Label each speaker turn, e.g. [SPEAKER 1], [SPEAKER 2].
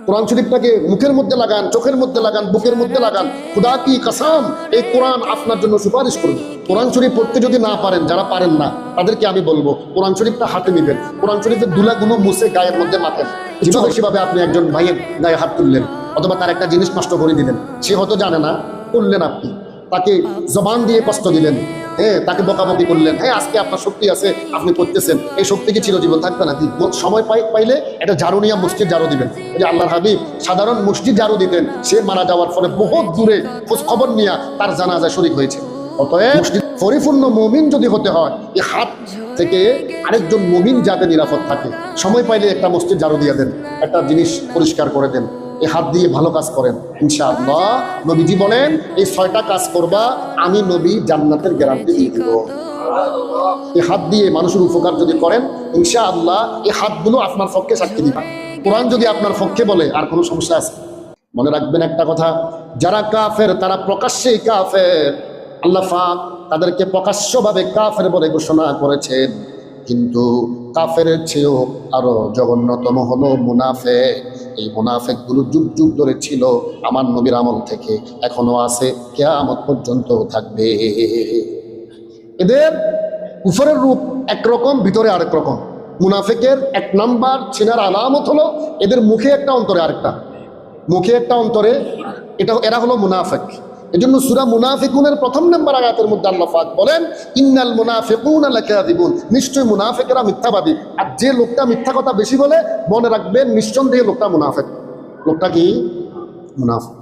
[SPEAKER 1] কোরআন শরীফটাকে মুখের মধ্যে লাগান, চোখের মধ্যে লাগান, বুকের মধ্যে লাগান। খুদা কি কসম, এই কোরআন আপনার জন্য সুপারিশ করবে। কোরআন শরীফ পড়তে যদি না পারেন, যারা পারেন না তাদেরকে আমি বলবো কোরআন শরীফটা হাতে নিবেন, কোরআন শরীফের ধুলাগুলো মুছে গায়ের মধ্যে মাখেন। যেভাবে সেভাবে আপনি একজন ভাইয়ের গায়ে হাত তুললেন অথবা তার একটা জিনিস নষ্ট করে দিলেন, সে হয়তো জানে না, করলেন আপনি, তাকে জবান দিয়ে কষ্ট দিলেন, হ্যাঁ, তাকে বকাবকি করলেন, হ্যাঁ আজকে আপনার শক্তি আছে আপনি করতেছেন, এই শক্তি কি চিরজীবন থাকবে নাকি? সময় পাইলে এটা ঝাড়ু নিয়ে মসজিদ ঝাড়ু দিবেন। যে আল্লাহর হাবিব সাধারণ মসজিদ ঝাড়ু দিতেন, সে মারা যাওয়ার পরে বহুত দূরে খোঁজ খবর নিয়ে তার জানাজা শরীক হয়েছে। অতএব মসজিদ পরিপূর্ণ মুমিন যদি হতে হয়, এই হাত থেকে আরেকজন মুমিন যাতে নিরাপদ থাকে, সময় পাইলে একটা মসজিদ ঝাড়ু দিয়ে দেন, একটা জিনিস পরিষ্কার করে দেন, এই হাত দিয়ে ভালো কাজ করেন, ইনশাআল্লাহ নবীজি বলেন এই 6টা কাজ করবা, আমি নবী জান্নাতের গ্যারান্টি দিয়ে দিব। এই হাত দিয়ে মানুষের উপকার যদি করেন, ইনশাআল্লাহ এই হাতগুলো আপনার পক্ষে সাক্ষী দিবা। কোরআন যদি আপনার পক্ষে বলে, আর কোনো সমস্যা আছে? মনে রাখবেন একটা কথা, যারা কাফের তারা প্রকাশ্যেই কাফের। আল্লাহ পাক তাদেরকে প্রকাশ্যভাবে কাফের বলে ঘোষণা করেছেন। কিন্তু কাফেরের চেয়েও আরো জঘন্যতম হলো মুনাফেক। এই মুনাফেকগুলো যুগ যুগ ধরে ছিল, আমার নবীর আমল থেকে এখনো আছে, কিয়ামত পর্যন্ত থাকবে। এদের কুফরের রূপ একরকম, ভিতরে আরেক রকম। মুনাফেকের 1 নাম্বার চেনার আলামত হলো এদের মুখে একটা, অন্তরে আরেকটা। মুখে একটা, অন্তরে এরা হলো মুনাফেক। এজন্য সূরা মুনাফিকুনের 1 নম্বর আয়াতের মধ্যে আল্লাহ পাক বলেন, ইন্নাল মুনাফিকুনা লাকাযিবুন, নিশ্চয়ই মুনাফিকেরা মিথ্যাবাদী। আর যে লোকটা মিথ্যা কথা বেশি বলে, মনে রাখবেন নিঃসন্দেহে লোকটা মুনাফিক। লোকটা কি? মুনাফিক।